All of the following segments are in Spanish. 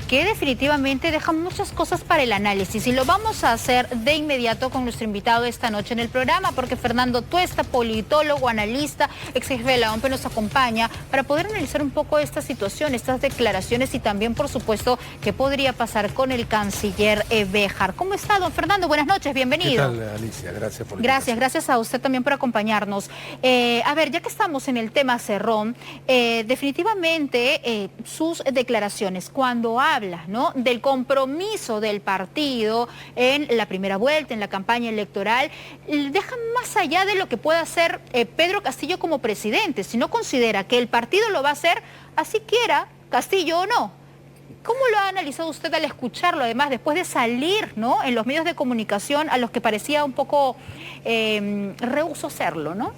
que definitivamente deja muchas cosas para el análisis y lo vamos a hacer de inmediato con nuestro invitado esta noche en el programa, porque Fernando Tuesta, politólogo, analista, ex jefe de la OMPE, nos acompaña para poder analizar un poco esta situación, estas declaraciones y también, por supuesto, qué podría pasar con el canciller Béjar. ¿Cómo está, don Fernando? Buenas noches, bienvenido. ¿Qué tal, Alicia? Gracias por la invitación. Gracias a usted también por acompañarnos. A ver, ya que estamos en el tema Cerrón, definitivamente sus declaraciones, cuando habla, ¿no?, del compromiso del partido en la primera vuelta, en la campaña electoral, dejan más allá de lo que pueda hacer Pedro Castillo como presidente, si no considera que el partido lo va a hacer, así quiera Castillo o no. ¿Cómo lo ha analizado usted al escucharlo, además, después de salir, ¿no?, en los medios de comunicación a los que parecía un poco rehúso hacerlo, ¿no?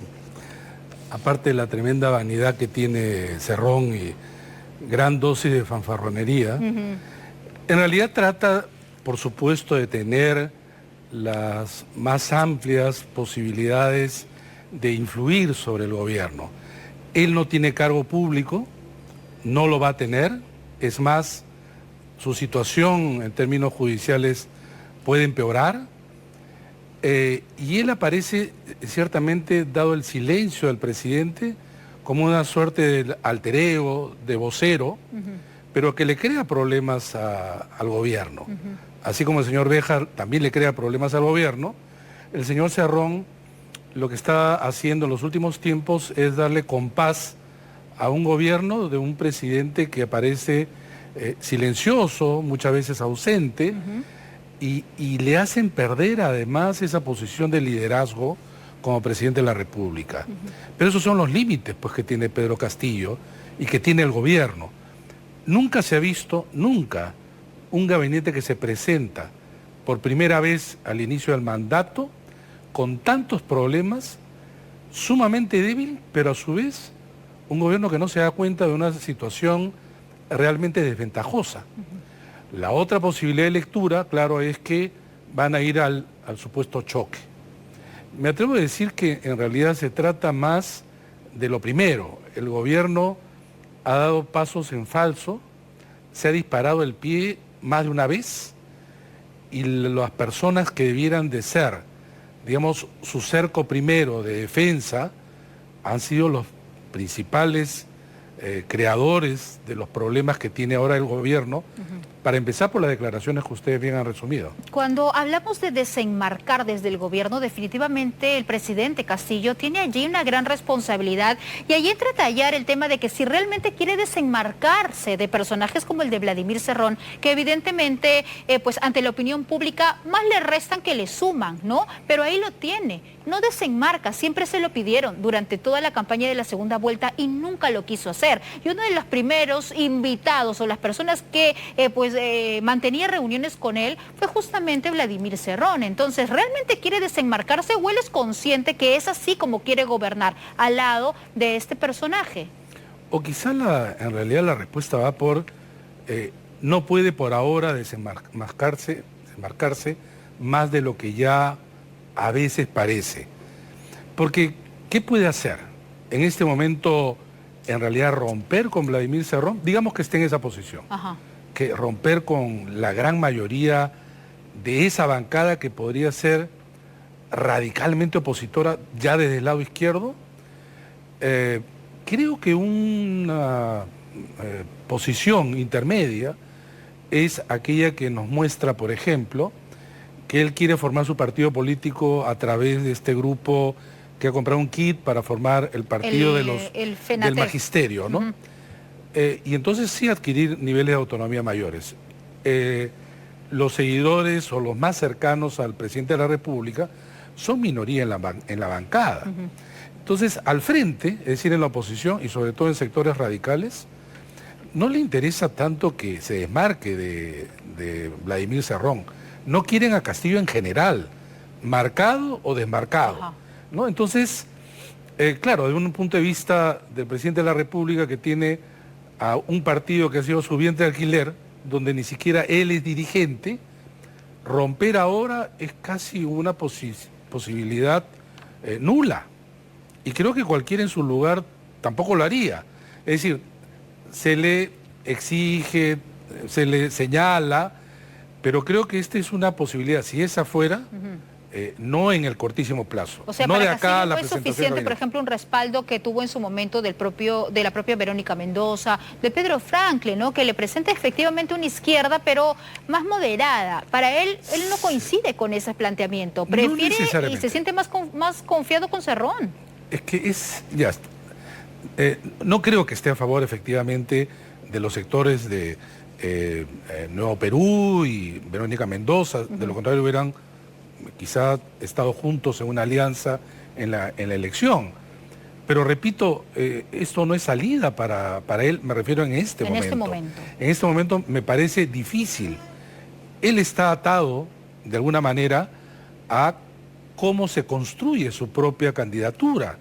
Aparte de la tremenda vanidad que tiene Cerrón y gran dosis de fanfarronería, en realidad trata, por supuesto, de tener las más amplias posibilidades de influir sobre el gobierno. Él no tiene cargo público, no lo va a tener, es más, su situación en términos judiciales puede empeorar, y él aparece ciertamente, dado el silencio del presidente, como una suerte de alter ego, de vocero, pero que le crea problemas al gobierno. Así como el señor Béjar también le crea problemas al gobierno, el señor Cerrón lo que está haciendo en los últimos tiempos es darle compás a un gobierno de un presidente que aparece silencioso, muchas veces ausente, y le hacen perder además esa posición de liderazgo como presidente de la República. Pero esos son los límites, pues, que tiene Pedro Castillo y que tiene el gobierno. Nunca se ha visto, nunca, un gabinete que se presenta por primera vez al inicio del mandato con tantos problemas, sumamente débil, pero a su vez un gobierno que no se da cuenta de una situación realmente desventajosa. La otra posibilidad de lectura, claro, es que van a ir al supuesto choque. Me atrevo a decir que en realidad se trata más de lo primero. El gobierno ha dado pasos en falso, se ha disparado el pie más de una vez y las personas que debieran de ser, digamos, su cerco primero de defensa, han sido los principales creadores de los problemas que tiene ahora el gobierno, para empezar por las declaraciones que ustedes bien han resumido. Cuando hablamos de desenmarcar desde el gobierno, definitivamente el presidente Castillo tiene allí una gran responsabilidad, y allí entra a tallar el tema de que si realmente quiere desenmarcarse de personajes como el de Vladimir Cerrón, que evidentemente, pues ante la opinión pública, más le restan que le suman, ¿no? Pero ahí lo tiene, no desenmarca, siempre se lo pidieron durante toda la campaña de la segunda vuelta y nunca lo quiso hacer. Y uno de los primeros invitados o las personas que mantenía reuniones con él fue justamente Vladimir Cerrón. Entonces, ¿realmente quiere desenmarcarse o él es consciente que es así como quiere gobernar, al lado de este personaje? O quizá en realidad la respuesta va por no puede por ahora desenmarcarse más de lo que ya a veces parece. Porque, ¿qué puede hacer? En este momento, en realidad, romper con Vladimir Cerrón, digamos que esté en esa posición. Que romper con la gran mayoría de esa bancada que podría ser radicalmente opositora ya desde el lado izquierdo. Creo que una posición intermedia es aquella que nos muestra, por ejemplo, que él quiere formar su partido político a través de este grupo que ha comprado un kit para formar el partido del magisterio, ¿no? Y entonces sí adquirir niveles de autonomía mayores. Los seguidores o los más cercanos al presidente de la República son minoría en la bancada. Entonces, al frente, es decir, en la oposición y sobre todo en sectores radicales, no le interesa tanto que se desmarque de Vladimir Cerrón. No quieren a Castillo en general, marcado o desmarcado, ¿no? Entonces, claro, de un punto de vista del presidente de la República, que tiene a un partido que ha sido su vientre de alquiler, donde ni siquiera él es dirigente, romper ahora es casi una posibilidad nula. Y creo que cualquiera en su lugar tampoco lo haría. Es decir, se le exige, se le señala, pero creo que esta es una posibilidad, si esa fuera, no en el cortísimo plazo. O sea, no para de acá a la Castillo fue presentación suficiente, del por ejemplo, un respaldo que tuvo en su momento de la propia Verónica Mendoza, de Pedro Franklin, ¿no? Que le presenta efectivamente una izquierda, pero más moderada. Para él no coincide con ese planteamiento. Prefiere y se siente más confiado con Cerrón. Es que no creo que esté a favor efectivamente de los sectores de Nuevo Perú y Verónica Mendoza. De lo contrario hubieran quizá estado juntos en una alianza en la elección. Pero repito, esto no es salida para él, me refiero en este momento. En este momento me parece difícil. Él está atado, de alguna manera, a cómo se construye su propia candidatura.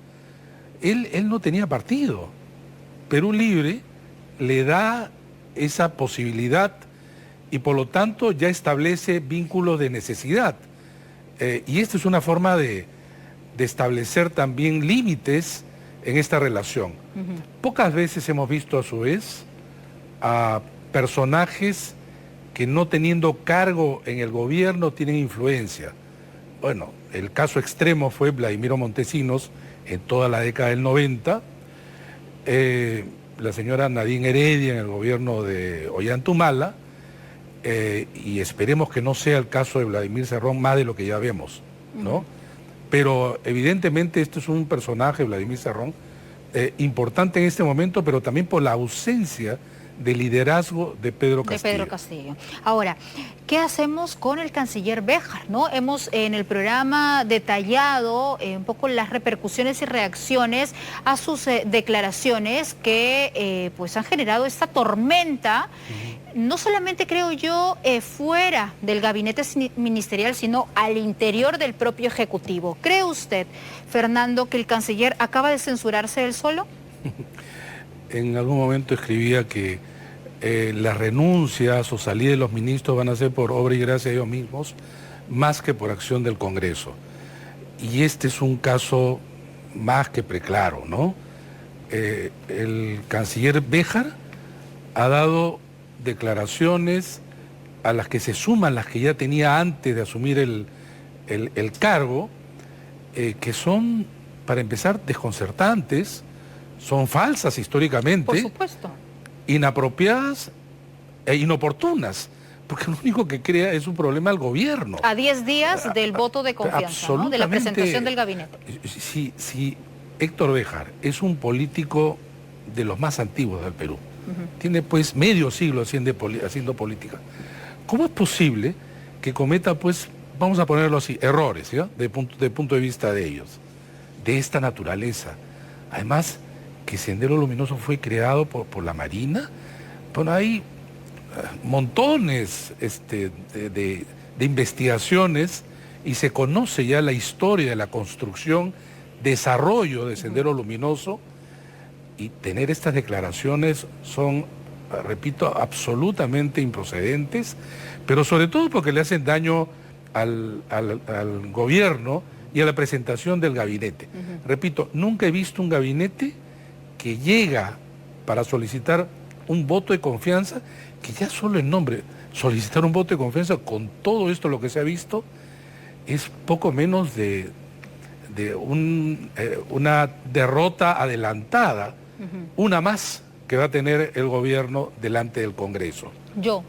Él no tenía partido. Perú Libre le da esa posibilidad y por lo tanto ya establece vínculos de necesidad. Y esta es una forma de establecer también límites en esta relación. Pocas veces hemos visto a su vez a personajes que no teniendo cargo en el gobierno tienen influencia. Bueno, el caso extremo fue Vladimiro Montesinos en toda la década del 90, la señora Nadine Heredia en el gobierno de Ollantumala, y esperemos que no sea el caso de Vladimir Cerrón más de lo que ya vemos, ¿no? Pero evidentemente este es un personaje, Vladimir Cerrón, importante en este momento, pero también por la ausencia de liderazgo de Pedro Castillo. Ahora, ¿qué hacemos con el canciller Béjar, ¿no? Hemos en el programa detallado un poco las repercusiones y reacciones a sus declaraciones que pues han generado esta tormenta, no solamente creo yo fuera del gabinete ministerial, sino al interior del propio Ejecutivo. ¿Cree usted, Fernando, que el canciller acaba de censurarse él solo? En algún momento escribía que las renuncias o salida de los ministros van a ser por obra y gracia de ellos mismos, más que por acción del Congreso. Y este es un caso más que preclaro, ¿no? El canciller Béjar ha dado declaraciones a las que se suman las que ya tenía antes de asumir el cargo, que son, para empezar, desconcertantes, son falsas históricamente, por supuesto, inapropiadas e inoportunas, porque lo único que crea es un problema al gobierno. A 10 días del voto de confianza, ¿no? De la presentación del gabinete. Si Héctor Béjar es un político de los más antiguos del Perú, tiene pues medio siglo haciendo política, ¿cómo es posible que cometa, pues, vamos a ponerlo así, errores, ¿ya? de punto de vista de ellos, de esta naturaleza? Además, que Sendero Luminoso fue creado por la Marina. Bueno, hay montones de investigaciones y se conoce ya la historia de la construcción, desarrollo de Sendero Luminoso, y tener estas declaraciones son, repito, absolutamente improcedentes, pero sobre todo porque le hacen daño al gobierno y a la presentación del gabinete. Repito, nunca he visto un gabinete que llega para solicitar un voto de confianza, que ya solo el nombre, solicitar un voto de confianza con todo esto lo que se ha visto, es poco menos de una derrota adelantada, una más que va a tener el gobierno delante del Congreso. Yo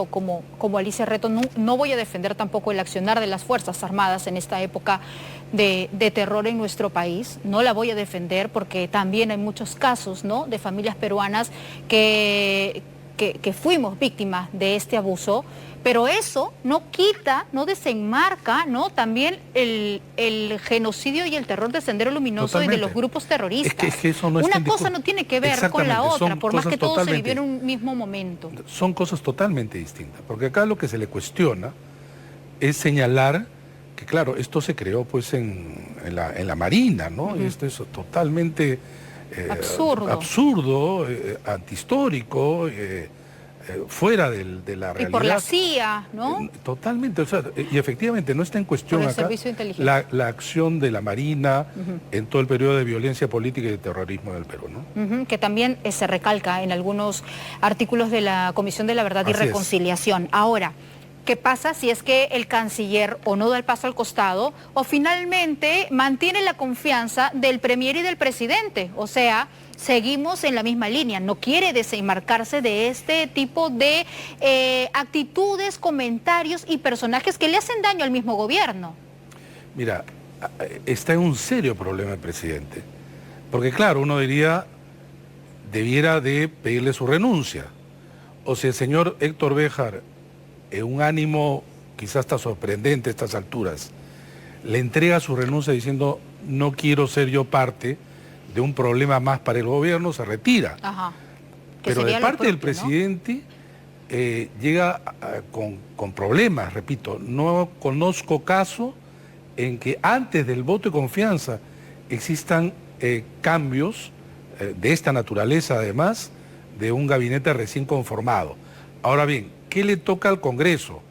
como Alicia Reto no voy a defender tampoco el accionar de las Fuerzas Armadas en esta época de terror en nuestro país. No la voy a defender porque también hay muchos casos, ¿no?, de familias peruanas que fuimos víctimas de este abuso, pero eso no quita, no desenmarca, ¿no?, también el genocidio y el terror de Sendero Luminoso. Totalmente. Y de los grupos terroristas. Es que eso no Una cosa no tiene que ver con la otra, por más que todo se vivió en un mismo momento. Son cosas totalmente distintas, porque acá lo que se le cuestiona es señalar que, claro, esto se creó pues en la Marina, ¿no? Esto es totalmente absurdo, antihistórico, fuera de la realidad. Y por la CIA, ¿no? Totalmente, o sea, y efectivamente no está en cuestión acá la acción de la Marina en todo el periodo de violencia política y de terrorismo del Perú, ¿no? Que también se recalca en algunos artículos de la Comisión de la Verdad y Así Reconciliación. Ahora, ¿qué pasa si es que el canciller o no da el paso al costado o finalmente mantiene la confianza del premier y del presidente? O sea, seguimos en la misma línea, no quiere desenmarcarse de este tipo de actitudes, comentarios y personajes que le hacen daño al mismo gobierno. Mira, está en un serio problema el presidente, porque claro, uno diría, debiera de pedirle su renuncia, o si el señor Héctor Béjar, en un ánimo quizás hasta sorprendente a estas alturas, le entrega su renuncia diciendo no quiero ser yo parte de un problema más para el gobierno, se retira. Ajá. Pero de parte del presidente llega con problemas, repito, no conozco caso en que antes del voto de confianza existan cambios de esta naturaleza, además de un gabinete recién conformado. Ahora bien, ¿qué le toca al Congreso?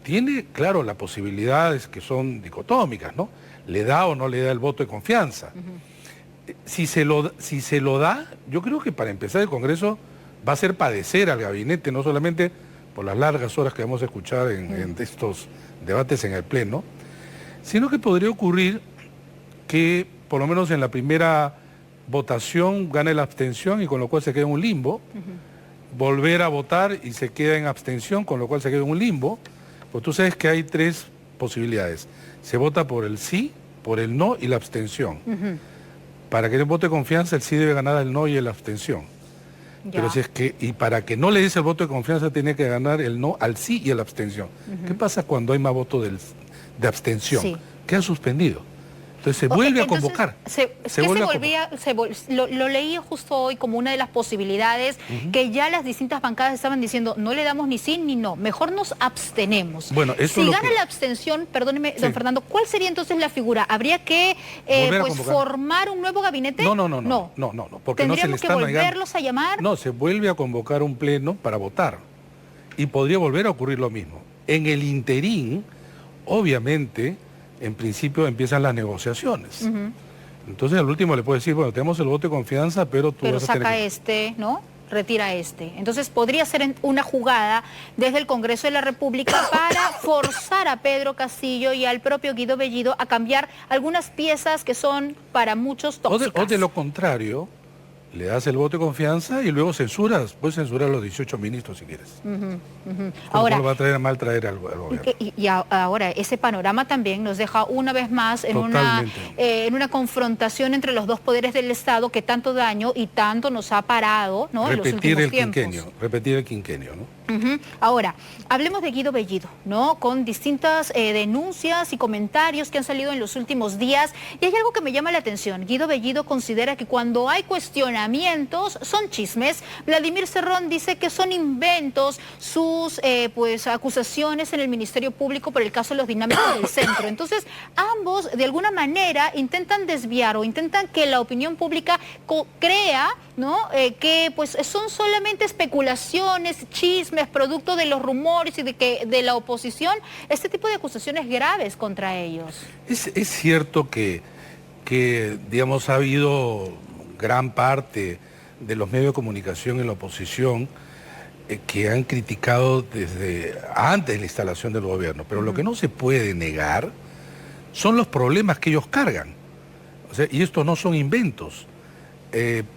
Tiene, claro, las posibilidades que son dicotómicas, ¿no? ¿Le da o no le da el voto de confianza? Si se lo da, yo creo que para empezar el Congreso va a hacer padecer al gabinete, no solamente por las largas horas que vamos a escuchar en estos debates en el Pleno, sino que podría ocurrir que por lo menos en la primera votación gane la abstención y con lo cual se queda en un limbo, volver a votar y se queda en abstención, con lo cual se queda en un limbo, pues tú sabes que hay tres posibilidades. Se vota por el sí, por el no y la abstención. Para que el voto de confianza el sí debe ganar el no y la abstención. Ya. Pero si es que, y para que no le des el voto de confianza tiene que ganar el no al sí y a la abstención. ¿Qué pasa cuando hay más voto de abstención? Sí. Queda suspendido. Entonces se vuelve a convocar. Lo leí justo hoy como una de las posibilidades que ya las distintas bancadas estaban diciendo, no le damos ni sí ni no, mejor nos abstenemos. Bueno, eso si gana la abstención, perdóneme, don Fernando, ¿cuál sería entonces la figura? ¿Habría que formar un nuevo gabinete? No, porque no se le está ¿Tendríamos que volverlos a llamar? No, se vuelve a convocar un pleno para votar. Y podría volver a ocurrir lo mismo. En el interín, obviamente, en principio empiezan las negociaciones. Entonces al último le puede decir, bueno, tenemos el voto de confianza, pero tú vas a tener que... este, ¿no? Retira este. Entonces podría ser una jugada desde el Congreso de la República para forzar a Pedro Castillo y al propio Guido Bellido a cambiar algunas piezas que son para muchos tóxicas. O de lo contrario, le das el voto de confianza y luego censuras, puedes censurar a los 18 ministros si quieres. Ahora, va a traer a mal traer al gobierno. Y ahora, ese panorama también nos deja una vez más en una confrontación entre los dos poderes del Estado que tanto daño y tanto nos ha parado, ¿no? Repetir el quinquenio, ¿no? Ahora, hablemos de Guido Bellido, ¿no? Con distintas denuncias y comentarios que han salido en los últimos días. Y hay algo que me llama la atención. Guido Bellido considera que cuando hay cuestionamientos son chismes. Vladimir Cerrón dice que son inventos sus acusaciones en el Ministerio Público por el caso de los dinámicos del centro. Entonces, ambos de alguna manera intentan desviar o intentan que la opinión pública crea, ¿no? Que pues son solamente especulaciones, chismes, producto de los rumores y de la oposición, este tipo de acusaciones graves contra ellos. Es cierto que, digamos, ha habido gran parte de los medios de comunicación en la oposición que han criticado desde antes de la instalación del gobierno, pero lo que no se puede negar son los problemas que ellos cargan. O sea, y estos no son inventos.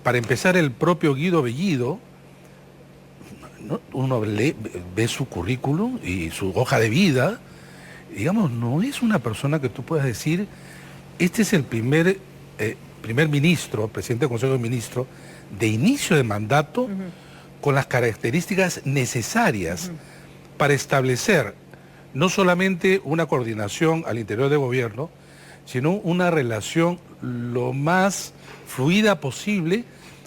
Para empezar, el propio Guido Bellido, ¿no? Uno ve su currículum y su hoja de vida, digamos, no es una persona que tú puedas decir, este es el primer ministro, presidente del Consejo de Ministros, de inicio de mandato, con las características necesarias para establecer no solamente una coordinación al interior del gobierno, sino una relación lo más fluida posible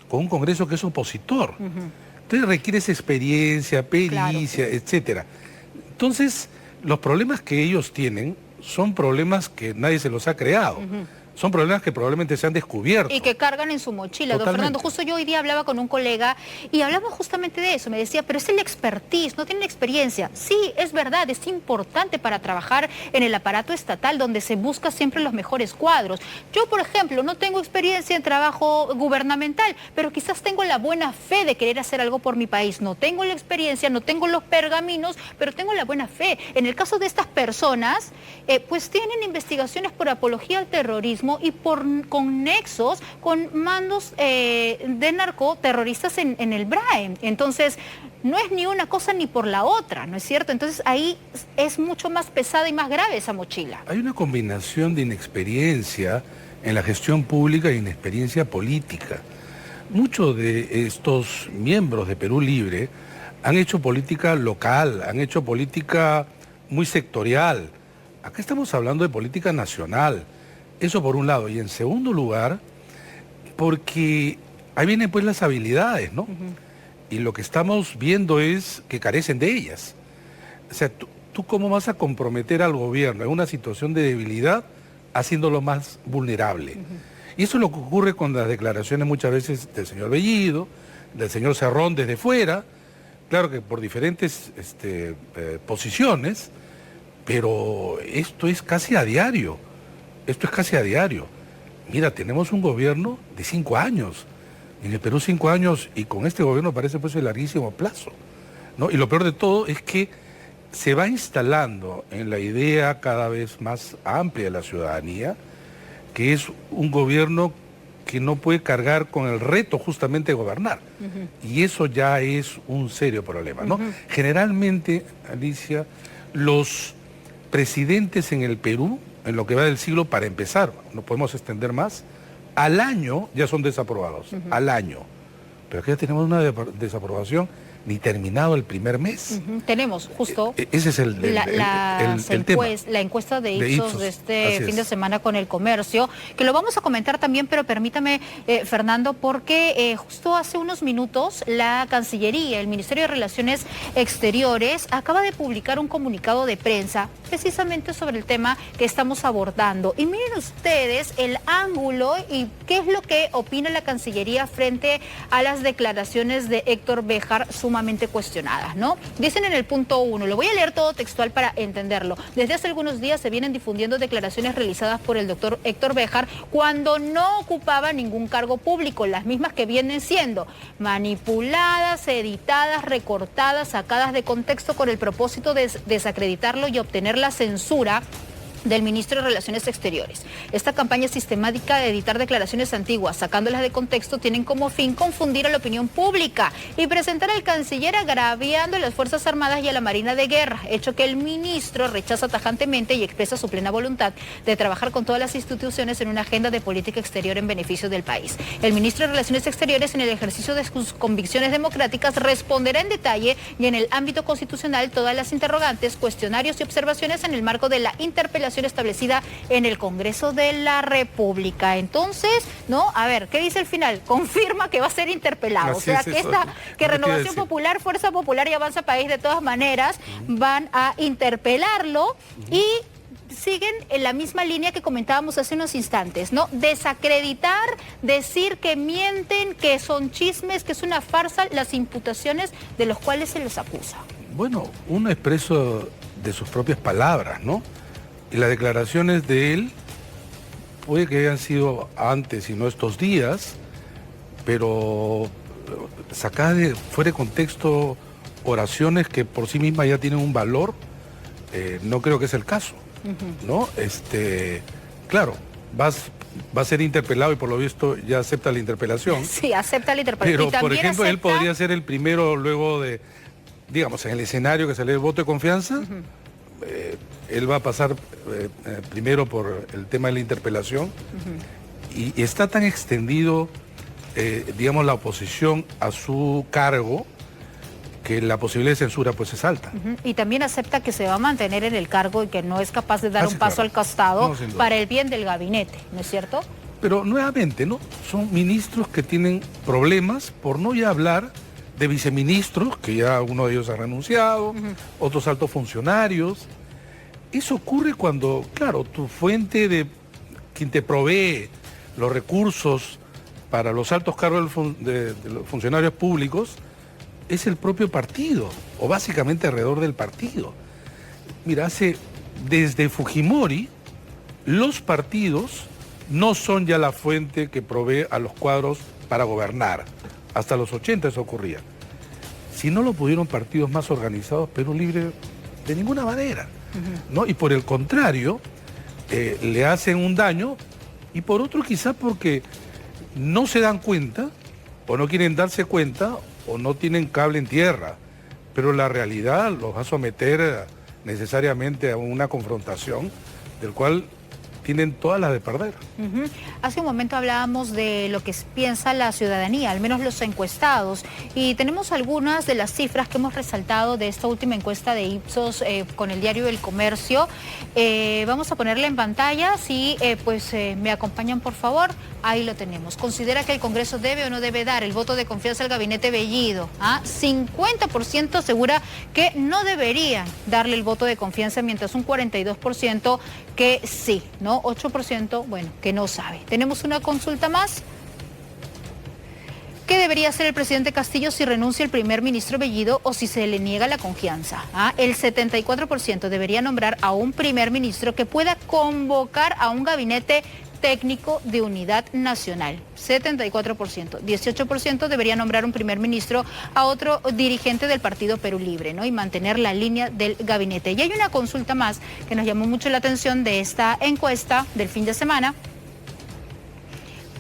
con un Congreso que es opositor. Entonces requiere esa experiencia, pericia, etcétera. Entonces, los problemas que ellos tienen son problemas que nadie se los ha creado. son problemas que probablemente se han descubierto. Y que cargan en su mochila. Totalmente. Don Fernando, justo yo hoy día hablaba con un colega y hablamos justamente de eso. Me decía, pero es el expertise, no tienen experiencia. Sí, es verdad, es importante para trabajar en el aparato estatal donde se busca siempre los mejores cuadros. Yo, por ejemplo, no tengo experiencia en trabajo gubernamental, pero quizás tengo la buena fe de querer hacer algo por mi país. No tengo la experiencia, no tengo los pergaminos, pero tengo la buena fe. En el caso de estas personas, pues tienen investigaciones por apología al terrorismo y con nexos, con mandos de narcoterroristas en el BRAEM. Entonces, no es ni una cosa ni por la otra, ¿no es cierto? Entonces, ahí es mucho más pesada y más grave esa mochila. Hay una combinación de inexperiencia en la gestión pública e inexperiencia política. Muchos de estos miembros de Perú Libre han hecho política local, han hecho política muy sectorial. Acá estamos hablando de política nacional. Eso por un lado. Y en segundo lugar, porque ahí vienen pues las habilidades, ¿no? Y lo que estamos viendo es que carecen de ellas. O sea, ¿tú cómo vas a comprometer al gobierno en una situación de debilidad haciéndolo más vulnerable? Y eso es lo que ocurre con las declaraciones muchas veces del señor Bellido, del señor Cerrón desde fuera, claro que por diferentes posiciones, pero esto es casi a diario. Esto es casi a diario. Mira, tenemos un gobierno de 5 años. En el Perú 5 años y con este gobierno parece pues el larguísimo plazo, ¿no? Y lo peor de todo es que se va instalando en la idea cada vez más amplia de la ciudadanía que es un gobierno que no puede cargar con el reto justamente de gobernar. Y eso ya es un serio problema, ¿no? Generalmente, Alicia, los presidentes en el Perú, en lo que va del siglo, para empezar, no podemos extender más, al año ya son desaprobados, al año. Pero aquí ya tenemos una desaprobación ni terminado el primer mes. Tenemos justo ese es el tema. La encuesta de Ipsos de este fin de semana con el comercio, que lo vamos a comentar también, pero permítame, Fernando, porque justo hace unos minutos la Cancillería, el Ministerio de Relaciones Exteriores, acaba de publicar un comunicado de prensa precisamente sobre el tema que estamos abordando. Y miren ustedes el ángulo y qué es lo que opina la Cancillería frente a las declaraciones de Héctor Béjar, sumamente cuestionadas, ¿no? Dicen en el punto 1, lo voy a leer todo textual para entenderlo. Desde hace algunos días se vienen difundiendo declaraciones realizadas por el doctor Héctor Béjar cuando no ocupaba ningún cargo público, las mismas que vienen siendo manipuladas, editadas, recortadas, sacadas de contexto con el propósito de desacreditarlo y obtener la censura del ministro de Relaciones Exteriores. Esta campaña sistemática de editar declaraciones antiguas, sacándolas de contexto, tienen como fin confundir a la opinión pública y presentar al canciller agraviando a las Fuerzas Armadas y a la Marina de Guerra, hecho que el ministro rechaza tajantemente y expresa su plena voluntad de trabajar con todas las instituciones en una agenda de política exterior en beneficio del país. El ministro de Relaciones Exteriores, en el ejercicio de sus convicciones democráticas, responderá en detalle y en el ámbito constitucional todas las interrogantes, cuestionarios y observaciones en el marco de la interpelación establecida en el Congreso de la República. Entonces, ¿no? A ver, ¿qué dice el final? Confirma que va a ser interpelado. Así o sea, es que, eso, que Renovación Popular, Fuerza Popular y Avanza País de todas maneras van a interpelarlo y siguen en la misma línea que comentábamos hace unos instantes, ¿no? Desacreditar, decir que mienten, que son chismes, que es una farsa las imputaciones de los cuales se les acusa. Bueno, uno expreso de sus propias palabras, ¿no? Y las declaraciones de él puede que hayan sido antes y no estos días, pero sacar fuera de contexto oraciones que por sí mismas ya tienen un valor, no creo que es el caso, ¿no? Claro, va a ser interpelado y por lo visto ya acepta la interpelación. Sí, acepta la interpelación. Pero, por ejemplo, él podría ser el primero luego de, digamos, en el escenario que se le dé el voto de confianza, él va a pasar primero por el tema de la interpelación y está tan extendido, digamos, la oposición a su cargo que la posibilidad de censura pues es alta. Y también acepta que se va a mantener en el cargo y que no es capaz de dar un paso al costado para el bien del gabinete, ¿no es cierto? Pero nuevamente, ¿no? Son ministros que tienen problemas, por no ya hablar de viceministros, que ya uno de ellos ha renunciado, otros altos funcionarios. Eso ocurre cuando, claro, tu fuente de quien te provee los recursos para los altos cargos de los funcionarios públicos es el propio partido, o básicamente alrededor del partido. Mira, desde Fujimori, los partidos no son ya la fuente que provee a los cuadros para gobernar. Hasta los 80 eso ocurría. Si no lo pudieron partidos más organizados, Perú Libre de ninguna manera, ¿no? Y por el contrario, le hacen un daño, y por otro quizás porque no se dan cuenta, o no quieren darse cuenta, o no tienen cable en tierra, pero la realidad los va a someter necesariamente a una confrontación del cual tienen todas las de perder. Hace un momento hablábamos de lo que piensa la ciudadanía, al menos los encuestados, y tenemos algunas de las cifras que hemos resaltado de esta última encuesta de Ipsos con el diario El Comercio. Vamos a ponerla en pantalla, si me acompañan por favor. Ahí lo tenemos. ¿Considera que el Congreso debe o no debe dar el voto de confianza al gabinete Bellido? 50% asegura que no deberían darle el voto de confianza, mientras un 42% que sí, ¿no? 8%, bueno, que no sabe. Tenemos una consulta más. ¿Qué debería hacer el presidente Castillo si renuncia el primer ministro Bellido o si se le niega la confianza? El 74% debería nombrar a un primer ministro que pueda convocar a un gabinete técnico de unidad nacional, 74%. 18% debería nombrar un primer ministro a otro dirigente del partido Perú Libre, ¿no? Y mantener la línea del gabinete. Y hay una consulta más que nos llamó mucho la atención de esta encuesta del fin de semana.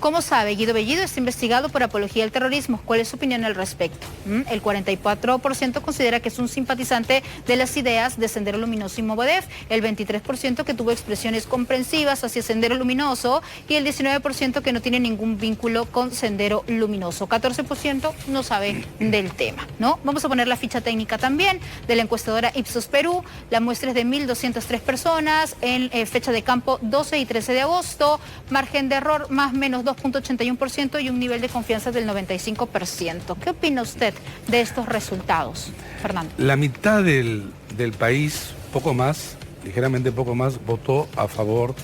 ¿Cómo sabe? Guido Bellido está investigado por apología al terrorismo. ¿Cuál es su opinión al respecto? El 44% considera que es un simpatizante de las ideas de Sendero Luminoso y Movadef, el 23% que tuvo expresiones comprensivas hacia Sendero Luminoso y el 19% que no tiene ningún vínculo con Sendero Luminoso. 14% no sabe del tema, ¿no? Vamos a poner la ficha técnica también de la encuestadora Ipsos Perú. La muestra es de 1.203 personas en fecha de campo 12 y 13 de agosto. Margen de error más o menos 2.81% y un nivel de confianza del 95%. ¿Qué opina usted de estos resultados, Fernando? La mitad del país, poco más, ligeramente poco más, votó a favor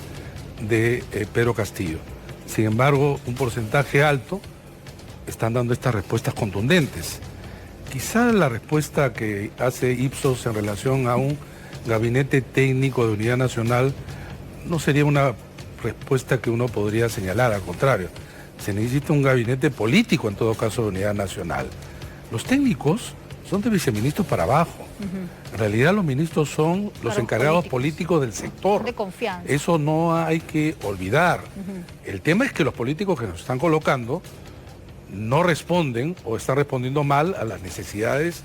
de Pedro Castillo. Sin embargo, un porcentaje alto están dando estas respuestas contundentes. Quizá la respuesta que hace Ipsos en relación a un gabinete técnico de unidad nacional no sería una respuesta que uno podría señalar, al contrario. Se necesita un gabinete político, en todo caso, de unidad nacional. Los técnicos son de viceministros para abajo. En realidad los ministros son los encargados políticos del sector. De confianza. Eso no hay que olvidar. El tema es que los políticos que nos están colocando no responden o están respondiendo mal a las necesidades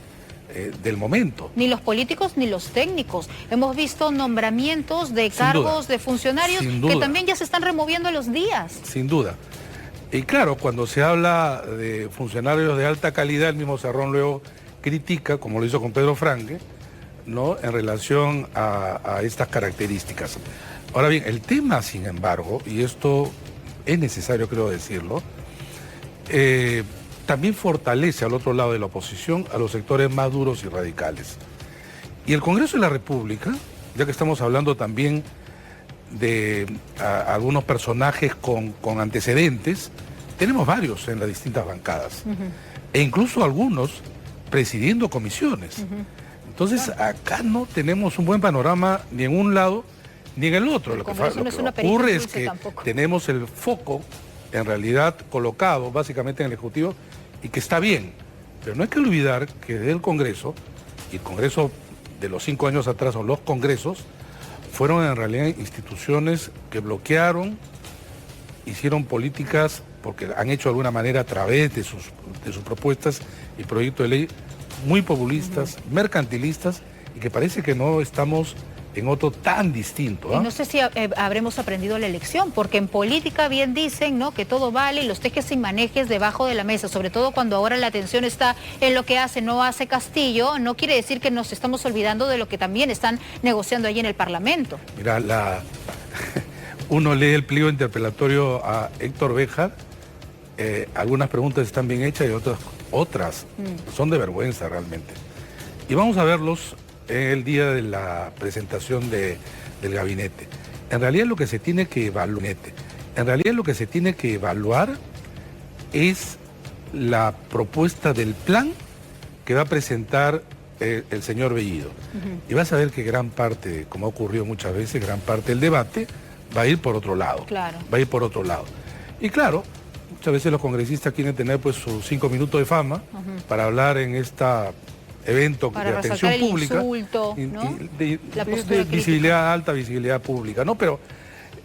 del momento. Ni los políticos ni los técnicos. Hemos visto nombramientos de cargos de funcionarios que también ya se están removiendo a los días. Sin duda. Y claro, cuando se habla de funcionarios de alta calidad, el mismo Cerrón luego critica, como lo hizo con Pedro Franque, ¿no?, en relación a estas características. Ahora bien, el tema, sin embargo, y esto es necesario, creo decirlo, también fortalece al otro lado de la oposición a los sectores más duros y radicales. Y el Congreso de la República, ya que estamos hablando también de algunos personajes con antecedentes, tenemos varios en las distintas bancadas, e incluso algunos presidiendo comisiones. Entonces acá no tenemos un buen panorama ni en un lado ni en el otro. Lo que ocurre es que tenemos el foco en realidad colocado básicamente en el Ejecutivo, y que está bien, pero no hay que olvidar que desde el Congreso, y el Congreso de los 5 años atrás, o los Congresos, fueron en realidad instituciones que bloquearon, hicieron políticas, porque han hecho de alguna manera a través de sus propuestas y proyectos de ley, muy populistas, mercantilistas, y que parece que no estamos en otro tan distinto. Y no sé si habremos aprendido la lección, porque en política bien dicen, ¿no?, que todo vale y los tejes y manejes debajo de la mesa, sobre todo cuando ahora la atención está en lo que hace, no hace Castillo. No quiere decir que nos estamos olvidando de lo que también están negociando allí en el Parlamento. Mira, uno lee el pliego interpelatorio a Héctor Béjar, algunas preguntas están bien hechas y otras son de vergüenza realmente. Y vamos a verlos el día de la presentación del gabinete. En realidad lo que se tiene que evaluar es la propuesta del plan que va a presentar el señor Bellido. Y vas a ver que gran parte, como ha ocurrido muchas veces, gran parte del debate va a ir por otro lado. Claro. Va a ir por otro lado. Y claro, muchas veces los congresistas quieren tener pues sus 5 minutos de fama para hablar en este evento de atención pública. Insulto, ¿no? de visibilidad alta, visibilidad pública, ¿no? Pero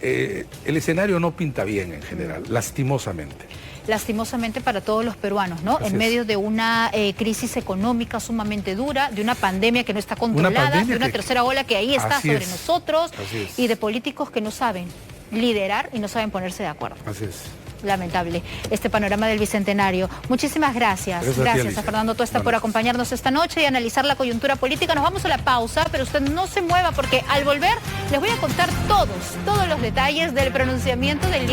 el escenario no pinta bien en general, lastimosamente. Lastimosamente para todos los peruanos, ¿no? En medio de una crisis económica sumamente dura, de una pandemia que no está controlada, de una tercera ola que ahí está sobre nosotros, y de políticos que no saben liderar y no saben ponerse de acuerdo. Así es. Lamentable este panorama del Bicentenario. Muchísimas gracias. Gracias a Fernando Tuesta por acompañarnos esta noche y analizar la coyuntura política. Nos vamos a la pausa, pero usted no se mueva porque al volver les voy a contar todos los detalles del pronunciamiento del líder.